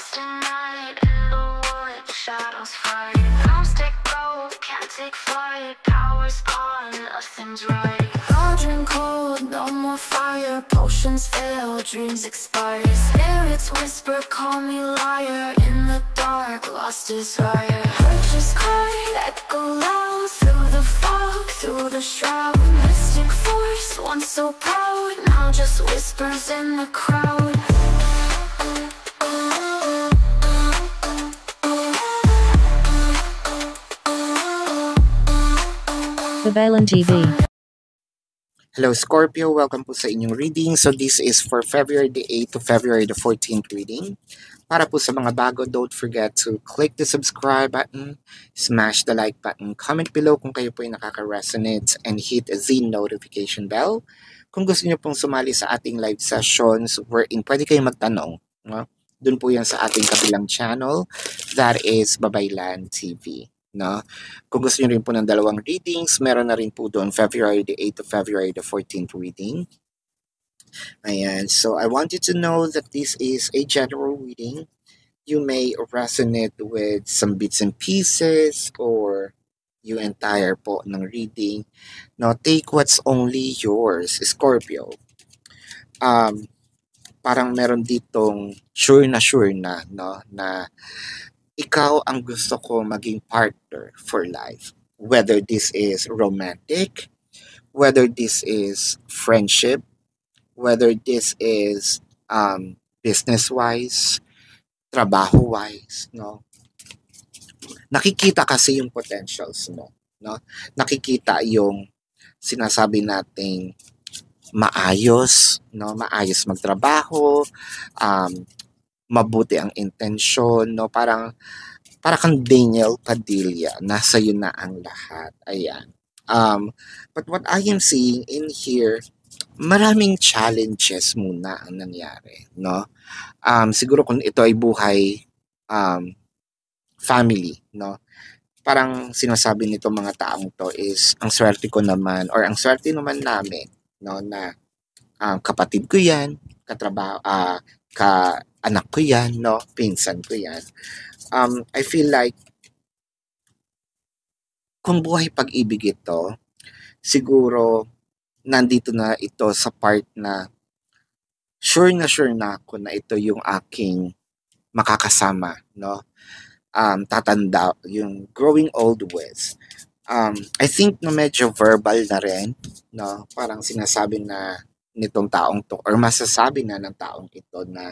lost in night, in the wood, shadows fight. Arms take gold, can't take flight. Power's gone, nothing's right. Cauldron cold, no more fire. Potions fail, dreams expire. Spirits whisper, call me liar. In the dark, lost desire. Purchase cry, echo loud. Through the fog, through the shroud. Mystic force, once so proud, now just whispers in the crowd. Babaylan TV. Hello Scorpio, welcome po sa inyong reading. So this is for February the 8th to February the 14th reading. Para po sa mga bago, don't forget to click the subscribe button, smash the like button, comment below kung kayo po ay nakaka-resonate, and hit the notification bell. Kung gusto niyo pong sumali sa ating live sessions wherein pwede kayo magtanong, no? Doon po yan sa ating kabilang channel, that is Babaylan TV. No? Kung gusto niyo rin po ng dalawang readings, meron na rin po doon February the 8th to February the 14th reading. Ayan, so I want you to know that this is a general reading. You may resonate with some bits and pieces or yung entire po ng reading. No, take what's only yours, Scorpio. Parang meron ditong sure na, no, na ikaw ang gusto ko maging partner for life. Whether this is romantic, whether this is friendship, whether this is business-wise, trabaho-wise, no? Nakikita kasi yung potentials mo, no? Nakikita yung sinasabi nating maayos, no? Maayos magtrabaho, mabuti ang intensyon, no? Para kang Daniel Padilla, nasa yun na ang lahat. Ayan. But what I am seeing in here, maraming challenges muna ang nangyari, no? Siguro kung ito ay buhay family, no? Parang sinasabi nito mga taong to is ang swerte ko naman or ang swerte naman namin, no, na kapatid ko 'yan, katrabaho anak ko yan, no? Pinsan ko yan. I feel like kung buhay pag-ibig ito, siguro nandito na ito sa part na sure na ako na ito yung aking makakasama, no? Tatanda, yung growing old with. I think na medyo verbal na rin, no? Parang sinasabi na nitong taong to or masasabi na ng taong ito na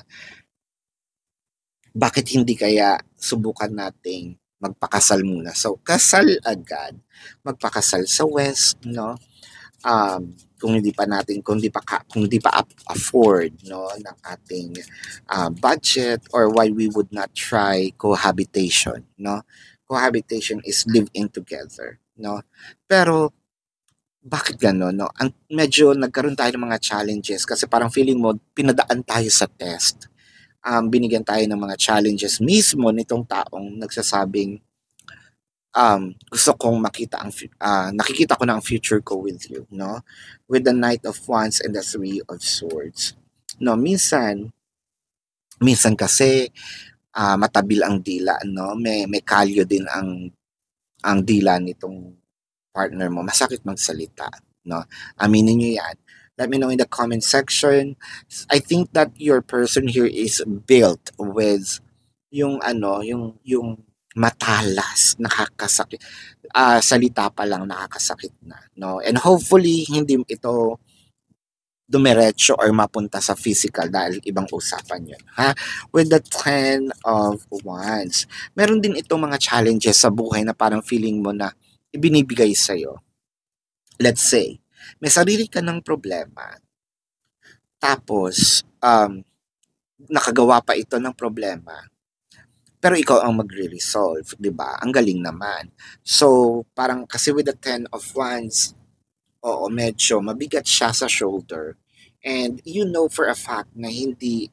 bakit hindi kaya subukan nating magpakasal muna. So, kasal agad. Magpakasal sa West, no? Kung di pa afford, no, ng ating budget, or why we would not try cohabitation, no? Cohabitation is live in together, no? Pero bakit gano'n, no? Medyo nagkaroon tayo ng mga challenges kasi parang feeling mo pinadaan tayo sa test. Binigyan tayo ng mga challenges mismo nitong taong nagsasabing gusto kong nakikita ko na ang future ko with you, no? With the Knight of Wands and the Three of Swords. No, minsan kasi matabil ang dila, no? May kalyo din ang dila nitong partner mo. Masakit magsalita, no? Aminin niyo 'yan. Let me know in the comment section. I think that your person here is built with yung matalas, nakakasakit. Salita pa lang nakakasakit na, no? And hopefully hindi ito dumiretso or mapunta sa physical dahil ibang usapan 'yun, ha? With the 10 of Wands. Meron din itong mga challenges sa buhay na parang feeling mo na ibinibigay sa'yo. Let's say, may sarili ka ng problema. Tapos, nakagawa pa ito ng problema. Pero ikaw ang magre-resolve, di ba? Ang galing naman. So, parang kasi with the 10 of Wands, oo, medyo mabigat siya sa shoulder. And you know for a fact na hindi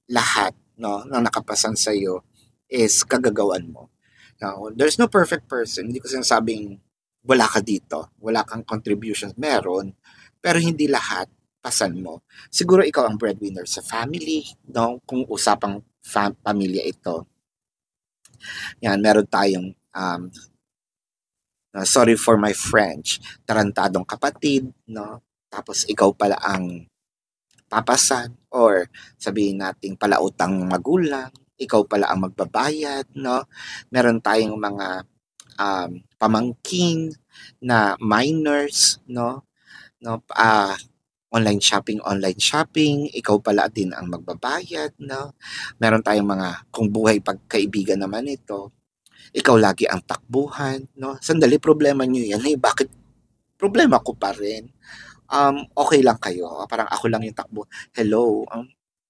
lahat, no, na nakapasan sa'yo is kagagawan mo. Now, there's no perfect person. Hindi ko sinasabing wala ka dito, wala kang contributions, meron, pero hindi lahat pasan mo. Siguro ikaw ang breadwinner sa family, no? Kung usapang pamilya ito. Yan, meron tayong sorry for my French, tarantadong kapatid, no? Tapos ikaw pala ang papasan or sabihin nating palautang magulang, ikaw pala ang magbabayad, no? Meron tayong mga pamangkin na minors, no? No, online shopping, ikaw pala din ang magbabayad, no? Meron tayong mga kung buhay pagkaibigan naman ito, ikaw lagi ang takbuhan, no? Sandali, problema nyo yan. Hey, bakit problema ko pa rin? Okay lang kayo. Parang ako lang yung takbo. Hello,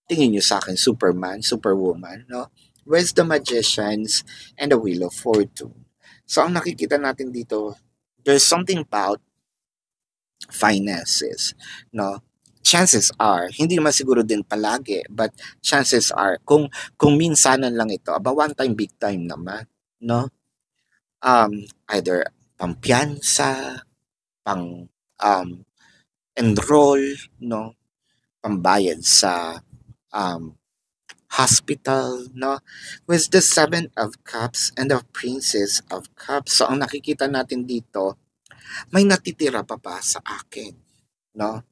tingin nyo sa akin, Superman, Superwoman, no? Where's the magicians and the wheel of fortune? So, ang nakikita natin dito, there's something about finances, no? Chances are, hindi naman siguro din palagi, but chances are, kung minsanan lang ito, one time, big time naman, no? Either pampiyansa, pang enroll, no? Pambayad sa hospital, no? With the Seven of Cups and the Princess of Cups. So, ang nakikita natin dito, may natitira pa ba sa akin, no?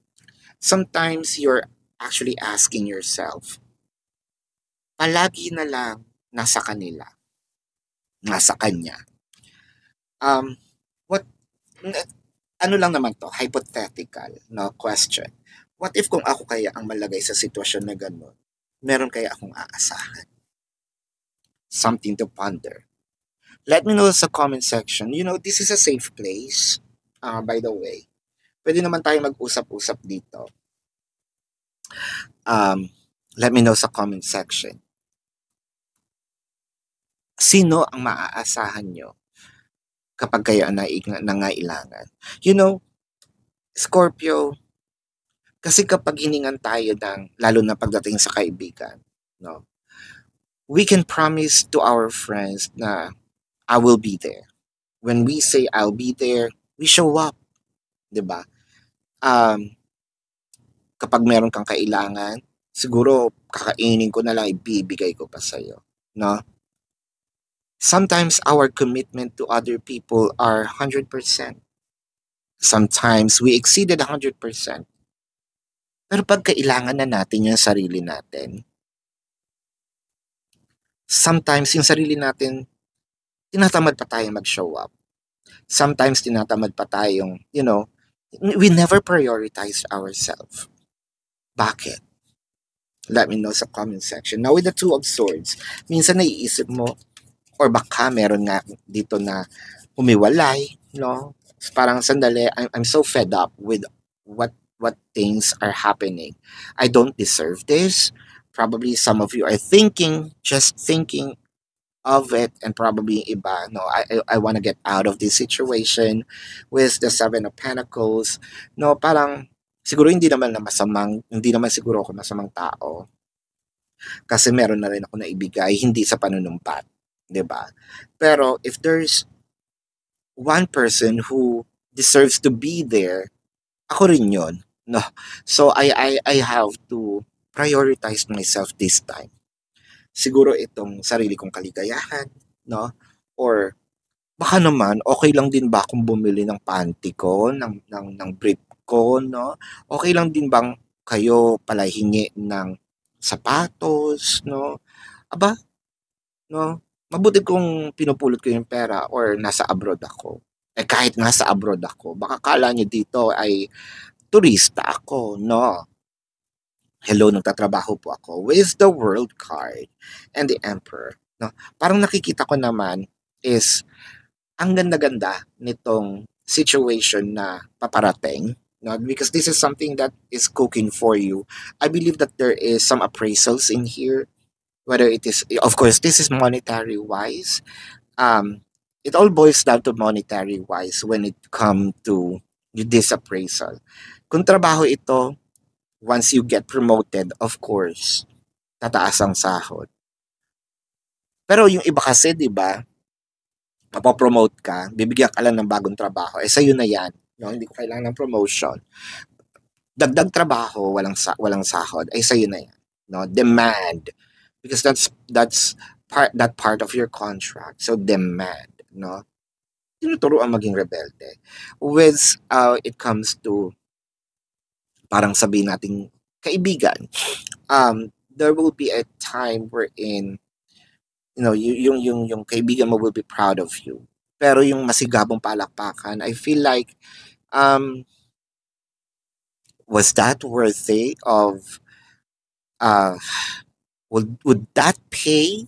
Sometimes you're actually asking yourself, palagi na lang nasa kanila, nasa kanya. Ano lang naman to, hypothetical, no, question. What if kung ako kaya ang malagay sa sitwasyon na gano'n, meron kaya akong aasahan? Something to ponder. Let me know sa comment section. You know, this is a safe place, by the way. Pwede naman tayo mag-usap-usap dito. Let me know sa comment section. Sino ang maaasahan nyo kapag kayo nangailangan? You know, Scorpio, kasi kapag hiningan tayo lalo na pagdating sa kaibigan, no, we can promise to our friends na I will be there. When we say I'll be there, we show up. Diba? Kapag meron kang kailangan, siguro kakainin ko na lang, ibibigay ko pa sa'yo. No? Sometimes our commitment to other people are 100%. Sometimes we exceeded 100%. Pero pag kailangan na natin yung sarili natin, sometimes yung sarili natin, tinatamad pa tayong mag-show up. Sometimes tinatamad pa tayong, we never prioritize ourselves. Bakit? Let me know sa comment section. Now with the Two of Swords, minsan naiisip mo, or baka meron nga dito na humiwalay, no? Parang sandali, I'm so fed up with what things are happening. I don't deserve this. Probably some of you are just thinking of it, and probably iba, no, I want to get out of this situation with the Seven of Pentacles. No, parang siguro hindi naman siguro ako masamang tao. Kasi meron na rin ako na ibigay, hindi sa panunumpat. 'Di ba? Pero if there's one person who deserves to be there, ako rin 'yon, no? So I have to prioritize myself this time. Siguro itong sarili kong kaligayahan, no? Or baka naman okay lang din ba kung bumili ng panty ko, ng brief ko, no? Okay lang din bang kayo pala hingi ng sapatos, no? Aba, no? Mabuti kung pinupulot ko yung pera or nasa abroad ako. Kahit nasa abroad ako, baka kala nyo dito ay turista ako, no? Hello, nagtatrabaho po ako with the World card and the Emperor, no? Parang nakikita ko naman is ang ganda-ganda nitong situation na paparating, no? Because this is something that is cooking for you. I believe that there is some appraisals in here. Whether it is, of course, this is monetary wise. It all boils down to monetary wise when it come to this appraisal. Kung trabaho ito, once you get promoted, of course, tataas ang sahod. Pero yung iba kasi, di ba, mapopromote ka, bibigyan ka lang ng bagong trabaho, sa'yo na yan. No? Hindi ko kailangan ng promotion. Dagdag trabaho, walang sahod, sa'yo na yan. No? Demand. because that part of your contract. So demand, no? Tinuturuan maging rebelde. With it comes to parang sabihin nating kaibigan, there will be a time wherein yung kaibigan mo will be proud of you. Pero yung masigabong palakpakan, I feel like um was that worthy of uh would that pay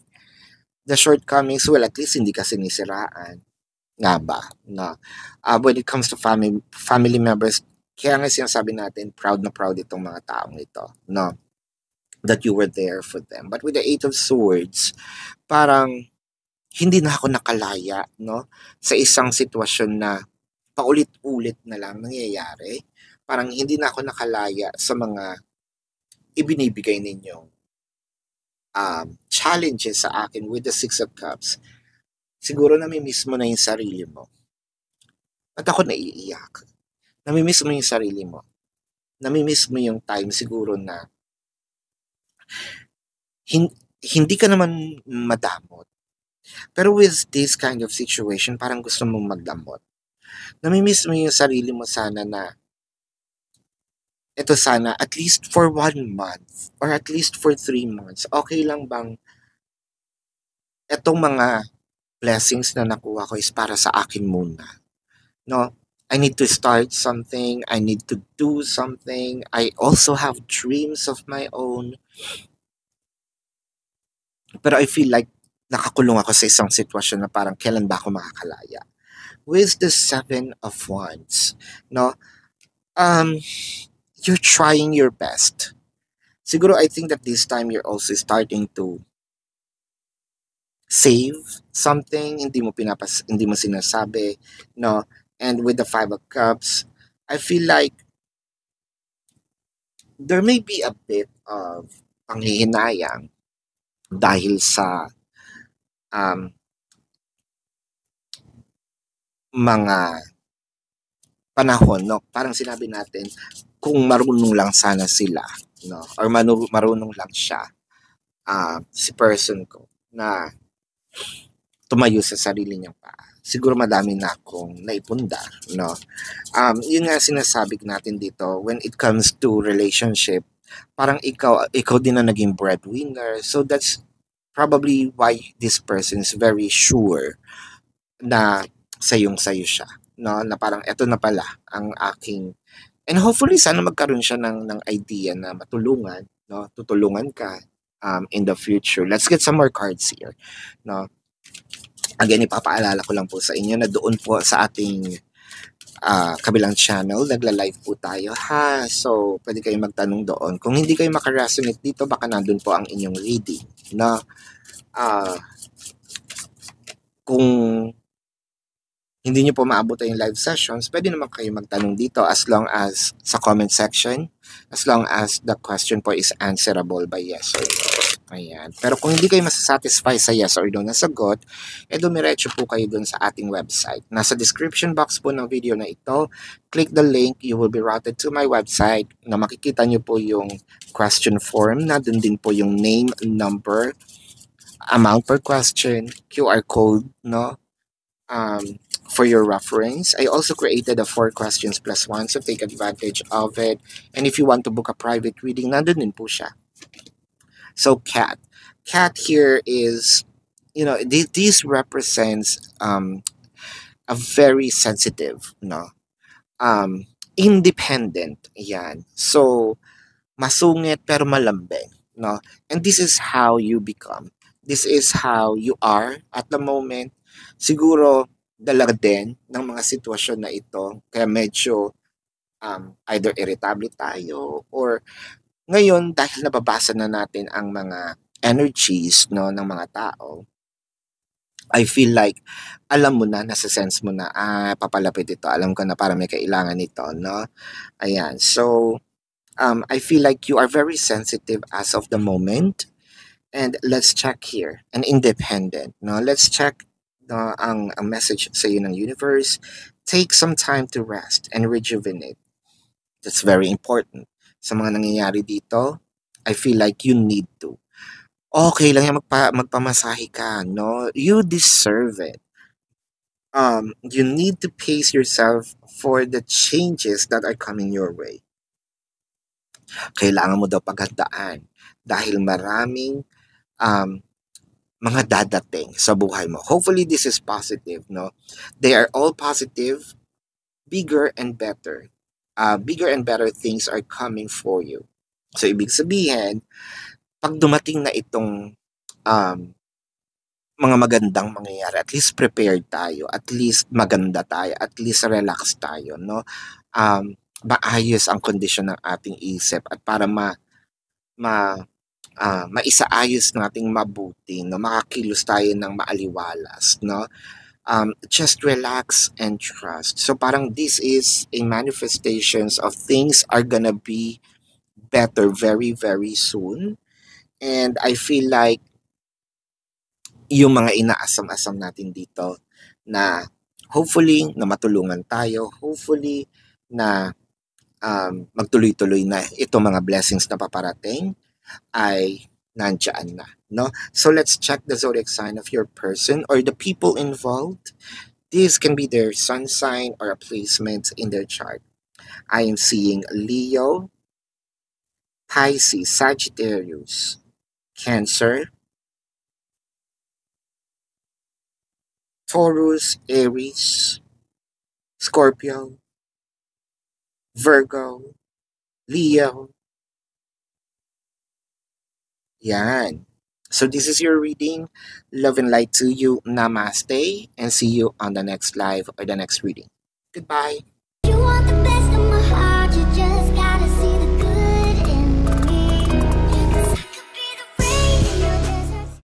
the shortcomings? Well, at least hindi ka sinisiraan. Nga ba? Na when it comes to family members, kaya nga sinasabi natin, proud na proud itong mga taong ito, no? That you were there for them. But with the Eight of Swords, parang hindi na ako nakalaya, no? Sa isang sitwasyon na paulit-ulit na lang nangyayari. Parang hindi na ako nakalaya sa mga ibinibigay ninyong challenges sa akin with the Six of Cups. Siguro namimiss mo na yung sarili mo. At ako naiiyak. Namimiss mo yung sarili mo. Namimiss mo yung time siguro na hindi ka naman madamot. Pero with this kind of situation, parang gusto mong magdamot. Namimiss mo yung sarili mo sana na ito sana, at least for 1 month or at least for 3 months, okay lang bang etong mga blessings na nakuha ko is para sa akin muna? No? I need to start something. I need to do something. I also have dreams of my own. Pero I feel like nakakulong ako sa isang sitwasyon na parang kailan ba ako makakalaya? With the Seven of Wands, no? You're trying your best. Siguro I think that this time you're also starting to save something, hindi mo sinasabi, no? And with the Five of Cups, I feel like there may be a bit of panghihinayang dahil sa mga panahon, no? Parang sinabi natin, kung marunong lang sana sila, no? Or marunong lang siya, si person ko, na tumayo sa sarili niyang paa. Siguro madami na akong naipundar, no? Yun nga sinasabi natin dito, when it comes to relationship, parang ikaw din na naging breadwinner. So that's probably why this person is very sure na sayo siya, no? Na parang eto na pala ang aking, and hopefully sana magkaroon siya ng idea na matulungan, no? Tutulungan ka in the future. Let's get some more cards here, no? Again, ipapaalala ko lang po sa inyo na doon po sa ating kabilang channel, nagla-live po tayo, ha? So, pwede kayong magtanong doon. Kung hindi kayo makaresonate dito, baka nandun po ang inyong reading, na kung hindi nyo po maabot yung live sessions, pwede naman kayo magtanong dito as long as sa comment section, as long as the question po is answerable by yes or no. Ayan. Pero kung hindi kayo masasatisfy sa yes or no na sagot, dumiretso po kayo dun sa ating website. Nasa description box po ng video na ito, click the link, you will be routed to my website na makikita nyo po yung question form na dun din po yung name, number, amount per question, QR code, no? For your reference. I also created a 4 questions plus 1, so take advantage of it. And if you want to book a private reading, nandun din po siya. So cat here is, this represents a very sensitive, no? Independent, yan. So masungit pero malambing, no? And this is how you become. This is how you are at the moment. Siguro dala din ng mga sitwasyon na ito, kaya medyo either irritable tayo, or ngayon dahil nababasa na natin ang mga energies, no, ng mga tao, I feel like alam mo na, nasa-sense mo na, papalapit ito, alam ko na para may kailangan nito, no? Ayan, so I feel like you are very sensitive as of the moment. And let's check here, an independent, no? Let's check ang message sa iyo ng universe. Take some time to rest and rejuvenate. That's very important. Sa mga nangyayari dito, I feel like you need to. Okay lang yan magpamasahe ka, no? You deserve it. You need to pace yourself for the changes that are coming your way. Kailangan mo daw paghandaan dahil maraming um, mga dadating sa buhay mo. Hopefully, this is positive, no? They are all positive, bigger and better. Bigger and better things are coming for you. So, ibig sabihin, pag dumating na itong um, mga magandang mangyayari, at least prepared tayo, at least maganda tayo, at least relax tayo, no? Maayos ang kondisyon ng ating isip at para ma maisaayos nating mabuti, no? Makakilos tayo ng maaliwalas, no? Just relax and trust. So parang this is a manifestations of things are gonna be better very, very soon. And I feel like yung mga inaasam-asam natin dito na hopefully na matulungan tayo, hopefully na magtuloy-tuloy na itong mga blessings na paparating ay nandiyan na, no? So let's check the zodiac sign of your person or the people involved. This can be their sun sign or a placement in their chart. I am seeing Leo, Pisces, Sagittarius, Cancer, Taurus, Aries, Scorpio, Virgo, Leo. Yan. So this is your reading. Love and light to you. Namaste. And see you on the next live or the next reading. Goodbye.